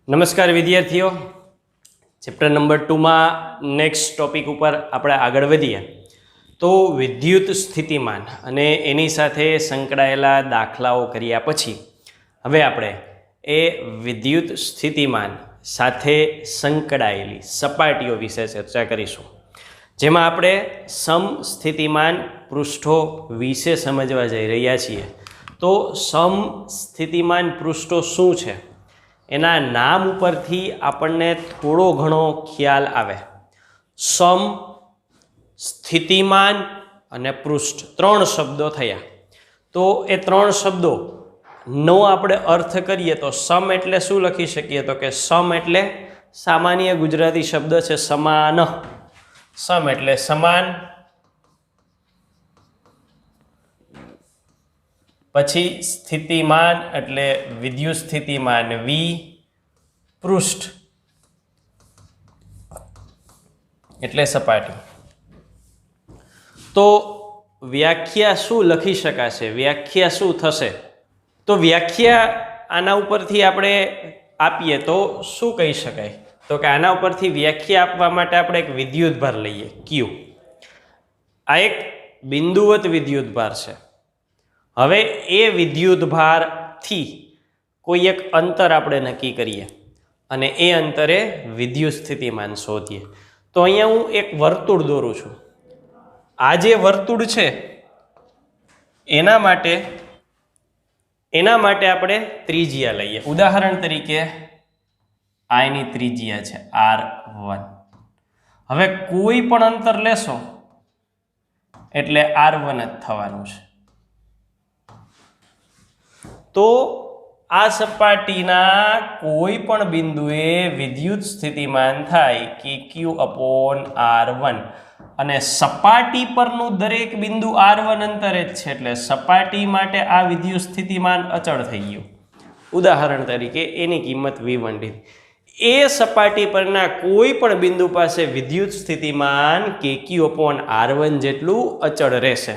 નમસ્કાર વિદ્યાર્થીઓ, chapter number 2માં next topic ઉપર આપણે આગળ વધીએ તો વિદ્યુત સ્થિતિમાન અને એની સાથે સંકળાયેલા દાખલાઓ કર્યા પછી હવે આપણે એ વિદ્યુત સ્થિતિમાન સાથે સંકળાયેલી સપાટીઓ વિશે ચર્ચા કરીશું, જેમાં આપણે સમસ્થિતિમાન પૃષ્ઠો વિશે સમજવા જઈ રહ્યા છીએ। તો સમસ્થિતિમાન પૃષ્ઠો શું છે એના નામ ઉપરથી આપણને થોડો ઘણો ખ્યાલ આવે। સમ, સ્થિતિમાન અને પૃષ્ઠ ત્રણ શબ્દો થયા। તો એ ત્રણ શબ્દોનો આપણે અર્થ કરીએ તો સમ એટલે શું લખી શકીએ? તો કે સમ એટલે સામાન્ય ગુજરાતી શબ્દ છે સમાન। સમ એટલે સમાન, પછી સ્થિતિમાન એટલે વિદ્યુત સ્થિતિમાન વી, પૃષ્ઠ એટલે સપાટી। તો વ્યાખ્યા શું લખી શકાશે? વ્યાખ્યા શું થશે? તો વ્યાખ્યા આના ઉપરથી આપણે આપીએ તો શું કહી શકાય? તો કે આના ઉપરથી વ્યાખ્યા આપવા માટે આપણે એક વિદ્યુતભાર લઈએ ક્યુ। આ એક બિંદુવત વિદ્યુતભાર છે। હવે એ વિદ્યુતભારથી કોઈ એક અંતર આપણે નક્કી કરીએ અને એ અંતરે વિદ્યુત સ્થિતિમાન શોધીએ। તો અહીંયા હું એક વર્તુળ દોરું છું। આ જે વર્તુળ છે એના માટે આપણે ત્રિજ્યા લઈએ। ઉદાહરણ તરીકે આની ત્રિજ્યા છે R1। હવે કોઈ પણ અંતર લેશો એટલે R1 જ થવાનું છે। તો આ સપાટીના કોઈ પણ બિંદુએ વિદ્યુત સ્થિતિમાન થાય KQ/R1 અને સપાટી પરનું દરેક બિંદુ R1 અંતરે જ છે, એટલે સપાટી માટે આ વિદ્યુત સ્થિતિમાન અચળ થઈ ગયું। ઉદાહરણ તરીકે એની કિંમત V1 એ સપાટી પરના કોઈ પણ બિંદુ પાસે વિદ્યુત સ્થિતિમાન KQ/R1 જેટલું અચળ રહેશે।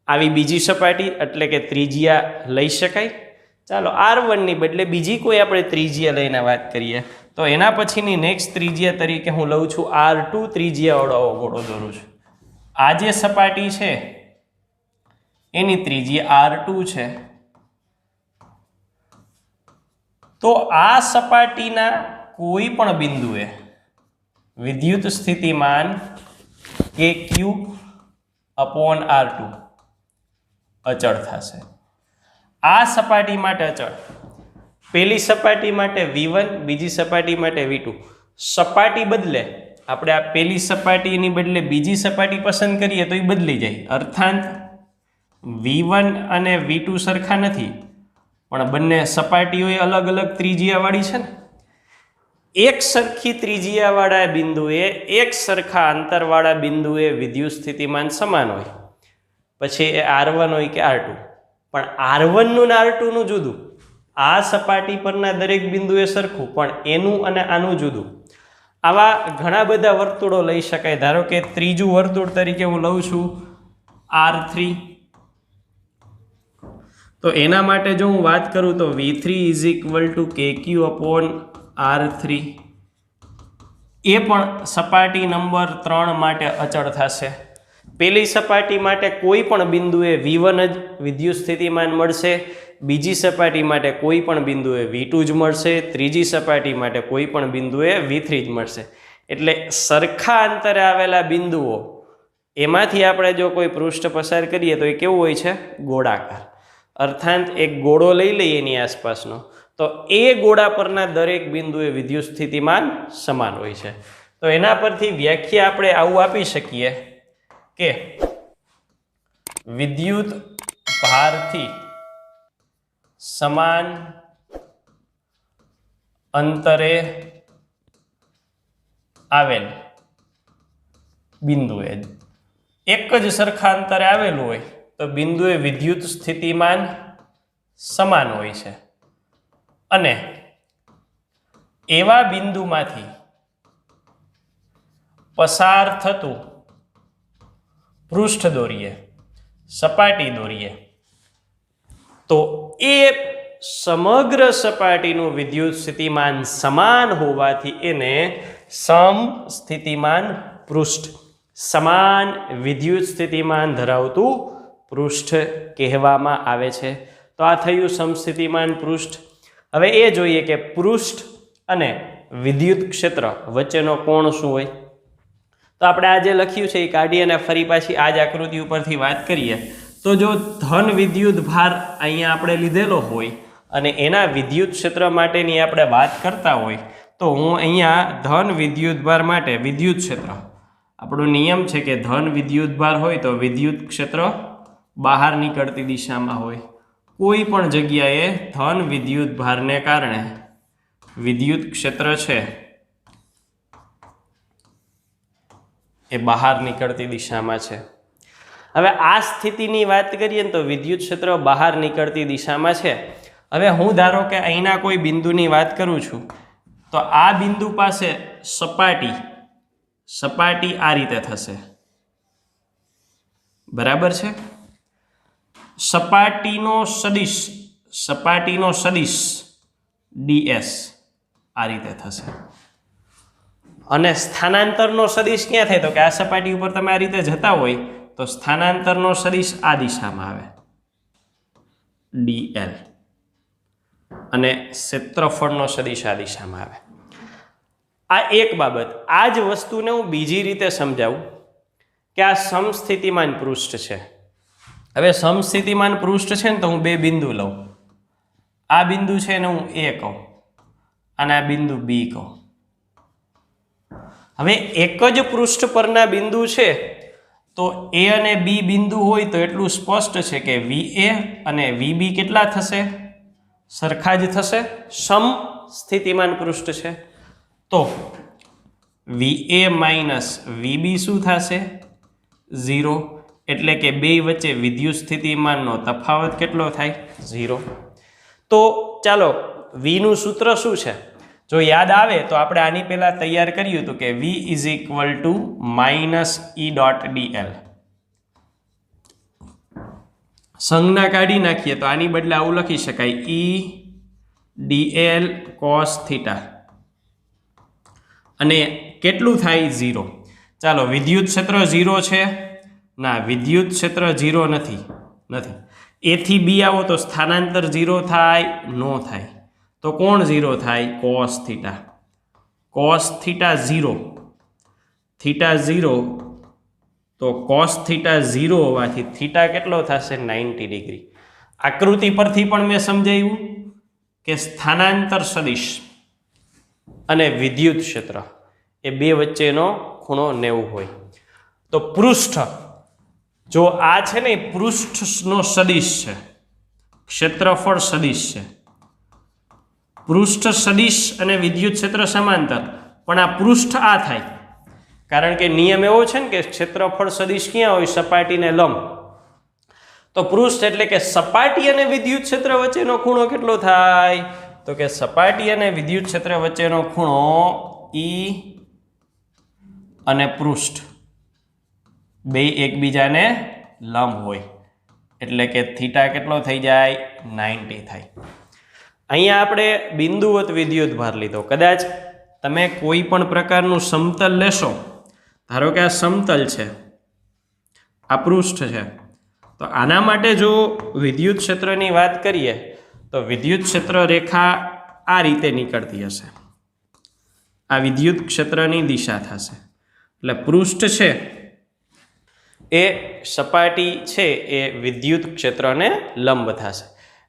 આવી બીજી સપાટી એટલે કે ત્રિજ્યા લઈ શકાય। ચાલો R1 ની બદલે બીજી કોઈ આપણે ત્રિજ્યા લઈને વાત કરીએ તો એના પછીની નેક્સ્ટ ત્રિજ્યા તરીકે હું લઉં છું R2 ત્રિજ્યાવાળો ગોળો દોરું છું। આ જે સપાટી છે એની ત્રિજ્યા R2 છે। તો આ સપાટીના કોઈ પણ બિંદુએ વિદ્યુત સ્થિતિમાન KQ/R2 અચળ થશે। આ સપાટી માટે અચળ, પહેલી સપાટી માટે V1, બીજી સપાટી માટે V2। સપાટી બદલે આપણે આ પહેલી સપાટીની બદલે બીજી સપાટી પસંદ કરીએ તો એ બદલી જાય, અર્થાત V1 અને V2 સરખા નથી, પણ બંને સપાટીઓ અલગ અલગ ત્રિજ્યાવાળી છે ને। એક સરખી ત્રિજ્યાવાળા બિંદુએ એક સરખા અંતરવાળા બિંદુએ વિદ્યુત સ્થિતિમાન સમાન હોય, પછી એ R1 હોય કે R2, પણ R1 નું ને R2 નું જુદું। આ સપાટી પરના દરેક બિંદુએ સરખું, પણ એનું અને આનું જુદું। આવા ઘણા બધા વર્તુળો લઈ શકાય। ધારો કે ત્રીજું વર્તુળ તરીકે હું લઉં છું R3। તો એના માટે જો હું વાત કરું તો V3 = KQ/R3 એ પણ સપાટી નંબર 3 માટે અચળ થશે। પહેલી સપાટી માટે કોઈ પણ બિંદુએ V1 જ વિદ્યુત સ્થિતિમાન મળશે, બીજી સપાટી માટે કોઈ પણ બિંદુએ V2 જ મળશે, ત્રીજી સપાટી માટે કોઈ પણ બિંદુએ V3 જ મળશે। એટલે સરખા અંતરે આવેલા બિંદુઓ એમાંથી આપણે જો કોઈ પૃષ્ઠ પસાર કરીએ તો એ કેવું હોય છે? ગોળાકાર। અર્થાત એક ગોળો લઈ લઈએ એની આસપાસનો, તો એ ગોળા પરના દરેક બિંદુએ વિદ્યુત સ્થિતિમાન સમાન હોય છે। તો એના પરથી વ્યાખ્યા આપણે આવું આપી શકીએ કે વિદ્યુત ભારથી સમાન અંતરે આવેલ બિંદુએ, એક જ સરખા અંતરે આવેલું હોય તો બિંદુએ વિદ્યુત સ્થિતિમાન સમાન હોય છે। અને એવા બિંદુમાંથી પસાર થતું પૃષ્ઠ દોરીએ, સપાટી દોરીએ, તો એ સમગ્ર સપાટીનું વિદ્યુત સ્થિતિમાન સમાન હોવાથી એને સમસ્થિતિમાન પૃષ્ઠ, સમાન વિદ્યુત સ્થિતિમાન ધરાવતું પૃષ્ઠ કહેવામાં આવે છે. તો આ થયું સમસ્થિતિમાન પૃષ્ઠ. હવે એ જોઈએ કે પૃષ્ઠ અને વિદ્યુત ક્ષેત્ર વચ્ચેનો કોણ શું હોય. તો આપણે આ જે લખ્યું છે એ કાઢી અને ફરી પાછી આ જ આકૃતિ ઉપરથી વાત કરીએ તો જો ધન વિદ્યુત ભાર અહીંયા આપણે લીધેલો હોય અને એના વિદ્યુત ક્ષેત્ર માટેની આપણે વાત કરતા હોય તો હું અહીંયા ધન વિદ્યુત ભાર માટે વિદ્યુત ક્ષેત્ર, આપણો નિયમ છે કે ધન વિદ્યુત ભાર હોય તો વિદ્યુત ક્ષેત્ર બહાર નીકળતી દિશામાં હોય. કોઈ પણ જગ્યાએ ધન વિદ્યુત ભારને કારણે વિદ્યુત ક્ષેત્ર છે એ બહાર નીકળતી દિશામાં છે. હવે આ સ્થિતિની વાત કરીએ ને તો વિદ્યુત ક્ષેત્ર બહાર નીકળતી દિશામાં છે. હવે હું ધારો કે અહીંના કોઈ બિંદુની વાત કરું છું તો આ બિંદુ પાસે સપાટી આ રીતે થશે, બરાબર છે. સપાટીનો સદિશ ds આ રીતે થશે અને સ્થાનાંતરનો સદિશ ક્યાં થાય તો કે આ સપાટી ઉપર તમે આ રીતે જતા હોય તો સ્થાનાંતરનો સદિશ આ દિશામાં આવે dl અને ક્ષેત્રફળનો સદિશ આ દિશામાં આવે. આ એક બાબત. આ જ વસ્તુને હું બીજી રીતે સમજાવું કે આ સમસ્થિતિમાન પૃષ્ઠ છે. હવે સમસ્થિતિમાન પૃષ્ઠ છે ને તો હું બે બિંદુ લઉં. આ બિંદુ છે ને હું A કહું અને આ બિંદુ B કહું. હવે એક જ પૃષ્ઠ પરના બિંદુ છે તો A અને B બિંદુ હોય તો એટલું સ્પષ્ટ છે કે VA અને VB કેટલા થશે? સરખા જ થશે. સમસ્થિતિમાન પૃષ્ઠ છે તો VA માઇનસ VB શું થશે? 0. એટલે કે બે વચ્ચે વિદ્યુત સ્થિતિમાનનો તફાવત કેટલો થાય? 0. તો ચાલો V નું સૂત્ર શું છે? જો યાદ આવે તો આપણે આની પહેલા તૈયાર કર્યું હતું કે V is equal to minus E dot dl. સંજ્ઞા કાઢી નાખીએ તો આની બદલે આવું લખી શકાય E dl cos થીટા અને કેટલું થાય? 0. ચાલો વિદ્યુત ક્ષેત્ર 0 છે? ના, વિદ્યુત ક્ષેત્ર 0 નથી. A થી B આવો તો સ્થાનાંતર 0 થાય? નો થાય. તો કોણ 0 થાય? cos theta. cos theta 0, theta 0 તો cos થીટા 0 હોવાથી થીટા કેટલો થશે? 90 ડિગ્રી. આકૃતિ પરથી પણ મેં સમજાવ્યું કે સ્થાનાંતર સદિશ અને વિદ્યુત ક્ષેત્ર એ બે વચ્ચેનો ખૂણો 90 હોય. તો પૃષ્ઠ જો આ છે ને પૃષ્ઠનો સદિશ છે, ક્ષેત્રફળ સદિશ છે. પૃષ્ઠ સદિશ અને વિદ્યુત ક્ષેત્ર સમાંતર, પણ આ પૃષ્ઠ આ થાય કારણ કે નિયમ એવો છે ને કે ક્ષેત્રફળ સદિશ ક્યાં હોય? સપાટીને લંબ. તો પૃષ્ઠ એટલે કે સપાટી અને વિદ્યુત ક્ષેત્ર વચ્ચેનો ખૂણો કેટલો થાય? તો કે સપાટી અને વિદ્યુત ક્ષેત્ર વચ્ચેનો ખૂણો E અને પૃષ્ઠ બે એકબીજાને લંબ હોય એટલે કે થીટા કેટલો થઈ જાય? 90 થાય. અહીંયા આપણે બિંદુવત વિદ્યુત ભાર લીધો. કદાચ તમે કોઈ પણ પ્રકારનું સમતલ લેશો, ધારો કે આ સમતલ છે, આ પૃષ્ઠ છે, તો આના માટે જો વિદ્યુત ક્ષેત્રની વાત કરીએ તો વિદ્યુત ક્ષેત્ર રેખા આ રીતે નીકળતી હશે. આ વિદ્યુત ક્ષેત્રની દિશા થશે. એટલે પૃષ્ઠ છે એ સપાટી છે એ વિદ્યુત ક્ષેત્રને લંબ થશે.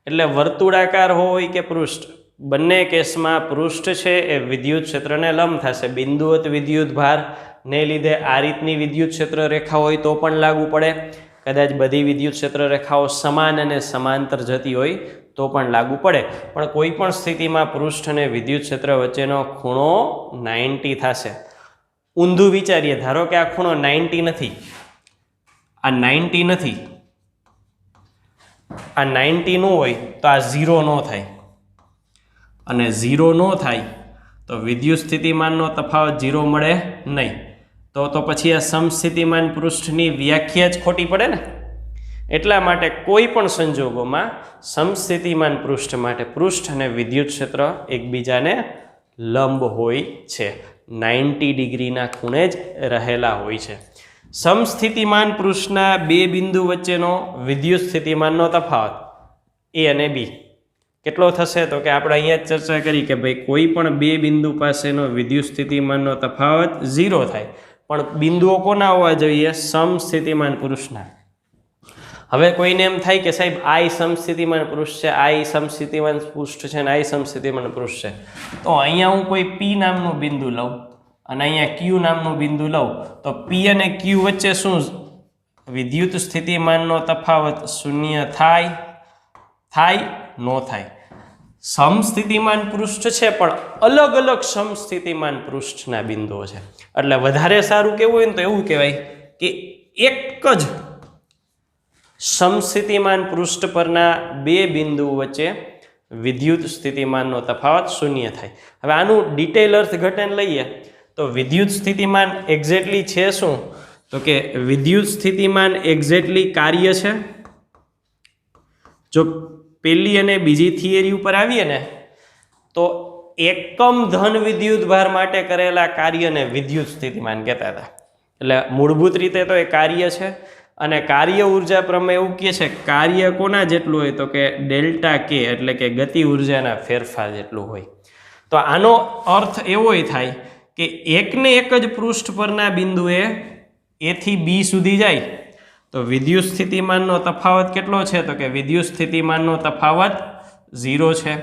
એટલે વર્તુળાકાર હોય કે પૃષ્ઠ, બંને કેસમાં પૃષ્ઠ છે એ વિદ્યુત ક્ષેત્રને લંબ થશે. બિંદુવત વિદ્યુત ભારને લીધે આ રીતની વિદ્યુત ક્ષેત્ર રેખા હોય તો પણ લાગુ પડે. કદાચ બધી વિદ્યુત ક્ષેત્ર રેખાઓ સમાન અને સમાંતર જતી હોય તો પણ લાગુ પડે. પણ કોઈ પણ સ્થિતિમાં પૃષ્ઠ અને વિદ્યુત ક્ષેત્ર વચ્ચેનો ખૂણો 90 થશે. ઊંધું વિચારીએ, ધારો કે આ ખૂણો 90 નથી, આ 90 નથી, આ 90 ન હોય તો આ 0 ન થાય, અને 0 ન થાય તો વિદ્યુત સ્થિતિમાનનો તફાવત 0 મળે નહીં. તો પછી આ સમસ્થિતિમાન પૃષ્ઠની વ્યાખ્યા જ ખોટી પડે ને. એટલા માટે કોઈ પણ સંજોગોમાં સમસ્થિતિમાન પૃષ્ઠ માટે પૃષ્ઠ અને વિદ્યુત ક્ષેત્ર એકબીજાને લંબ હોય છે, 90 ડિગ્રીના ખૂણે જ રહેલા હોય છે. સમસ્થિતિમાન પૃષ્ઠના બે બિંદુ વચ્ચેનો વિદ્યુત સ્થિતિમાનનો તફાવત એ અને બી કેટલો થશે? તો કે આપણે અહીંયા જ ચર્ચા કરી કે ભાઈ કોઈ પણ બે બિંદુ પાસેનો વિદ્યુત સ્થિતિમાનનો તફાવત 0 થાય, પણ બિંદુઓ કોના હોવા જોઈએ? સમસ્થિતિમાન પૃષ્ઠના. હવે કોઈને એમ થાય કે સાહેબ આ સમસ્થિતિમાન પૃષ્ઠ છે, આ સમસ્થિતિમાન પૃષ્ઠ છે, અને આ સમસ્થિતિમાન પૃષ્ઠ છે, તો અહીંયા હું કોઈ P નામનું બિંદુ લઉં અને અહીંયા Q નામનું બિંદુ લઉં, તો P અને Q વચ્ચે શું વિદ્યુત સ્થિતિમાનનો તફાવત શૂન્ય થાય? નો થાય. સમસ્થિતિમાન પૃષ્ઠ છે પણ અલગ અલગ સમસ્થિતિમાન પૃષ્ઠના બિંદુઓ છે. એટલે વધારે સારું કેવું હોય ને તો એવું કહેવાય કે એક જ સમસ્થિતિમાન પૃષ્ઠ પરના બે બિંદુઓ વચ્ચે વિદ્યુત સ્થિતિમાનનો તફાવત શૂન્ય થાય. હવે આનું ડિટેલ અર્થઘટન લઈએ તો વિદ્યુત સ્થિતિમાન એક્ઝેક્ટલી છે શું? તો કે વિદ્યુત સ્થિતિમાન એક્ઝેક્ટલી કાર્ય છે. જો પહેલી અને બીજી થિયરી ઉપર આવીએ ને તો એકમ ધન વિદ્યુત ભાર માટે કરેલા કાર્યને વિદ્યુત સ્થિતિમાન કહેતા હતા. એટલે મૂળભૂત રીતે તો એ કાર્ય છે, અને કાર્ય ઉર્જા પ્રમેય એવું કહે છે કાર્ય કોના જેટલું હોય? તો કે ડેલ્ટા કે, એટલે કે ગતિ ઉર્જાના ફેરફાર જેટલું હોય. તો આનો અર્થ એવો થાય કે એકને એક જ પૃષ્ઠ પરના બિંદુએ એ થી બી સુધી જાય તો વિદ્યુત સ્થિતિમાનનો તફાવત કેટલો છે? તો કે વિદ્યુત સ્થિતિમાનનો તફાવત 0 છે.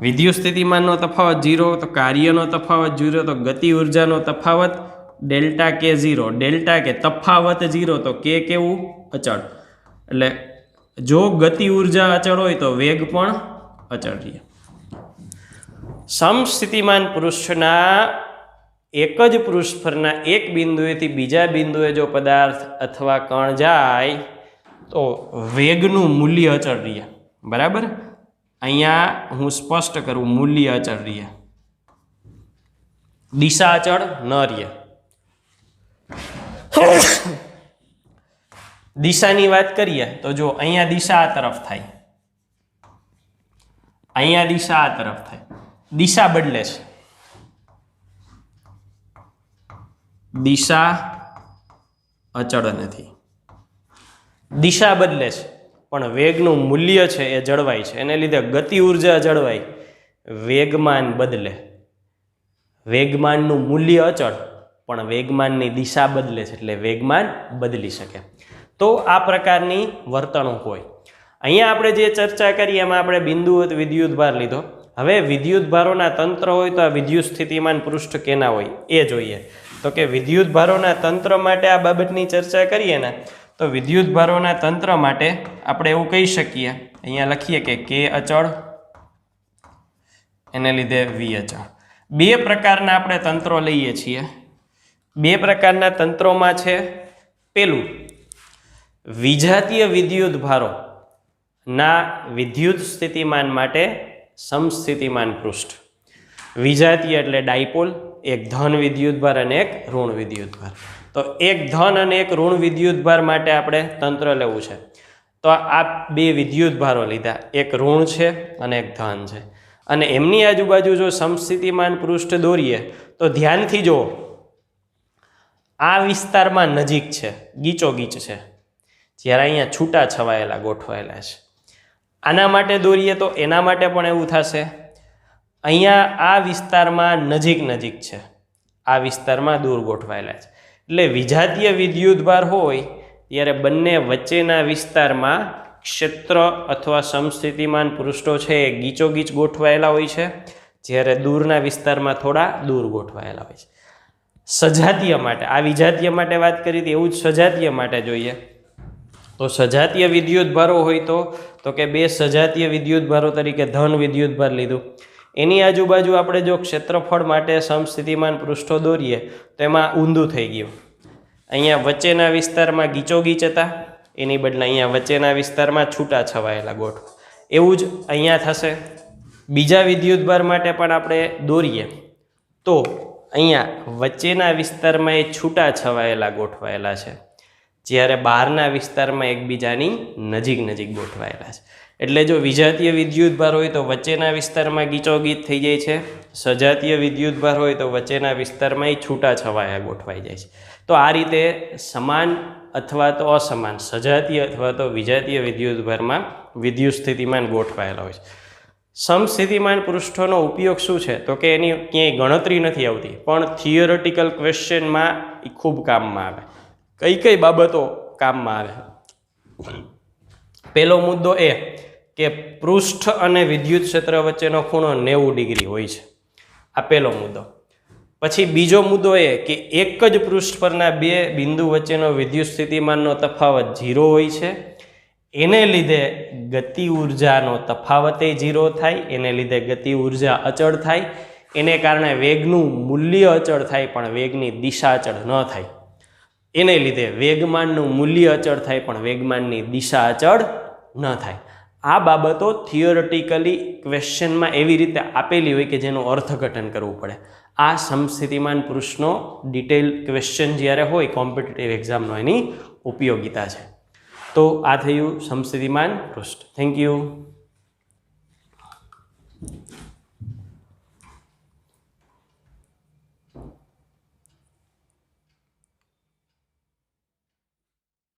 વિદ્યુત સ્થિતિમાનનો તફાવત 0, તો કાર્યનો તફાવત 0, તો ગતિ ઉર્જાનો તફાવત ડેલ્ટા કે 0. ડેલ્ટા કે તફાવત 0, તો કે કેવું? અચળ. એટલે જો ગતિ ઉર્જા અચળ હોય તો વેગ પણ અચળ રહે. સમસ્થિતિમાન પૃષ્ઠના એક જ પૃષ્ઠ પરના એક બિંદુએથી બીજા બિંદુએ જો પદાર્થ અથવા કણ જાય તો વેગનું મૂલ્ય અચળ રહે. બરાબર? અહીંયા હું સ્પષ્ટ કરું, મૂલ્ય અચળ રહે, દિશા અચળ ન રહે. દિશાની વાત કરીએ તો જો અહીંયા દિશા આ તરફ થાય, અહીંયા દિશા આ તરફ થાય, દિશા બદલે છે, દિશા અચળ નથી. દિશા બદલે છે પણ વેગનું મૂલ્ય છે એ જળવાય છે. એને લીધે ગતિ ઉર્જા જળવાય, વેગમાન બદલે. વેગમાનનું મૂલ્ય અચળ પણ વેગમાનની દિશા બદલે છે, એટલે વેગમાન બદલી શકે. તો આ પ્રકારની વર્તણૂક હોય. અહીંયા આપણે જે ચર્ચા કરી એમાં આપણે બિંદુવત વિદ્યુત ભાર લીધો. હવે વિદ્યુત ભારોના તંત્ર હોય તો આ વિદ્યુત સ્થિતિમાન પૃષ્ઠ કેના હોય એ જોઈએ. તો કે વિદ્યુત ભારોના તંત્ર માટે આ બાબતની ચર્ચા કરીએ ને તો વિદ્યુત ભારોના તંત્ર માટે આપણે એવું કહી શકીએ, અહીંયા લખીએ કે કે અચળ, એને લીધે વી અચળ. બે પ્રકારના આપણે તંત્રો લઈએ છીએ. બે પ્રકારના તંત્રોમાં છે પેલું વિજાતીય વિદ્યુત ભારો ના વિદ્યુત સ્થિતિમાન માટે સમસ્થિતિમાન પૃષ્ઠ. વિજાતીય એટલે ડાયપોલ, એક ધન વિદ્યુત ભાર અને એક ઋણ વિદ્યુત ભાર. તો એક ધન અને એક ઋણ વિદ્યુત ભાર માટે આપણે તંત્ર લેવું છે. તો આ બે વિદ્યુત ભારો લીધા, એક ઋણ છે અને એક ધન છે, અને એમની આજુબાજુ જો સમસ્થિતિમાન પૃષ્ઠ દોરીએ તો ધ્યાનથી જુઓ, આ વિસ્તારમાં નજીક છે, ગીચોગીચ છે, જ્યારે અહીંયા છૂટા છવાયેલા ગોઠવાયેલા છે. આના માટે દોરીએ તો એના માટે પણ એવું થશે. અહીંયા આ વિસ્તારમાં નજીક છે, આ વિસ્તારમાં દૂર ગોઠવાયેલા છે. એટલે વિજાતીય વિદ્યુત ભાર હોય ત્યારે બંને વચ્ચેના વિસ્તારમાં ક્ષેત્ર અથવા સમસ્થિતિમાન પૃષ્ઠો છે એ ગીચોગીચ ગોઠવાયેલા હોય છે, જ્યારે દૂરના વિસ્તારમાં થોડા દૂર ગોઠવાયેલા હોય છે. સજાતીય માટે, આ વિજાતીય માટે વાત કરી હતી એવું જ સજાતીય માટે જોઈએ તો સજાતીય વિદ્યુત ભારો હોય તો કે બે સજાતીય વિદ્યુત ભારો તરીકે ધન વિદ્યુત ભાર લીધું. એની આજુબાજુ આપણે જો ક્ષેત્રફળ માટે સમસ્થિતિમાન પૃષ્ઠો દોરીએ તો એમાં ઊંધું થઈ ગયું. અહીંયા વચ્ચેના વિસ્તારમાં ગીચોગીચ હતા, એની બદલે અહીંયા વચ્ચેના વિસ્તારમાં છૂટા છવાયેલા ગોઠવ. એવું જ અહીંયા થશે. બીજા વિદ્યુત ભાર માટે પણ આપણે દોરીએ તો અહીંયા વચ્ચેના વિસ્તારમાં એ છૂટા છવાયેલા ગોઠવાયેલા છે, જ્યારે બહારના વિસ્તારમાં એકબીજાની નજીક ગોઠવાયેલા છે. એટલે જો વિજાતીય વિદ્યુતભાર હોય તો વચ્ચેના વિસ્તારમાં ગીચોગીચ થઈ જાય છે, સજાતીય વિદ્યુતભાર હોય તો વચ્ચેના વિસ્તારમાં એ છૂટાછવાયા ગોઠવાઈ જાય છે. તો આ રીતે સમાન અથવા તો અસમાન, સજાતીય અથવા તો વિજાતીય વિદ્યુતભારમાં વિદ્યુત સ્થિતિમાન ગોઠવાયેલા હોય છે. સમસ્થિતિમાન પૃષ્ઠોનો ઉપયોગ શું છે? તો કે એની ક્યાંય ગણતરી નથી આવતી, પણ થિયોરેટિકલ ક્વેશ્ચનમાં એ ખૂબ કામમાં આવે. કઈ બાબતો કામમાં આવે? પહેલો મુદ્દો એ કે પૃષ્ઠ અને વિદ્યુત ક્ષેત્ર વચ્ચેનો ખૂણો 90 ડિગ્રી હોય છે. આ પહેલો મુદ્દો. પછી બીજો મુદ્દો એ કે એક જ પૃષ્ઠ પરના બે બિંદુ વચ્ચેનો વિદ્યુત સ્થિતિમાનનો તફાવત 0 હોય છે. એને લીધે ગતિ ઉર્જાનો તફાવતે 0 થાય, એને લીધે ગતિ ઉર્જા અચળ થાય, એને કારણે વેગનું મૂલ્ય અચળ થાય પણ વેગની દિશા અચળ ન થાય. એને લીધે વેગમાનનું મૂલ્ય અચળ થાય પણ વેગમાનની દિશા અચળ ન થાય. આ બાબતો થિયોરેટિકલી ક્વેશ્ચનમાં એવી રીતે આપેલી હોય કે જેનું અર્થઘટન કરવું પડે. આ સમસ્થિતિમાન પૃષ્ઠનો ડિટેલ ક્વેશ્ચન જ્યારે હોય કોમ્પિટિટિવ એક્ઝામનો એની ઉપયોગિતા છે. તો આ થયું સમસ્થિતિમાન પૃષ્ઠ. Thank you.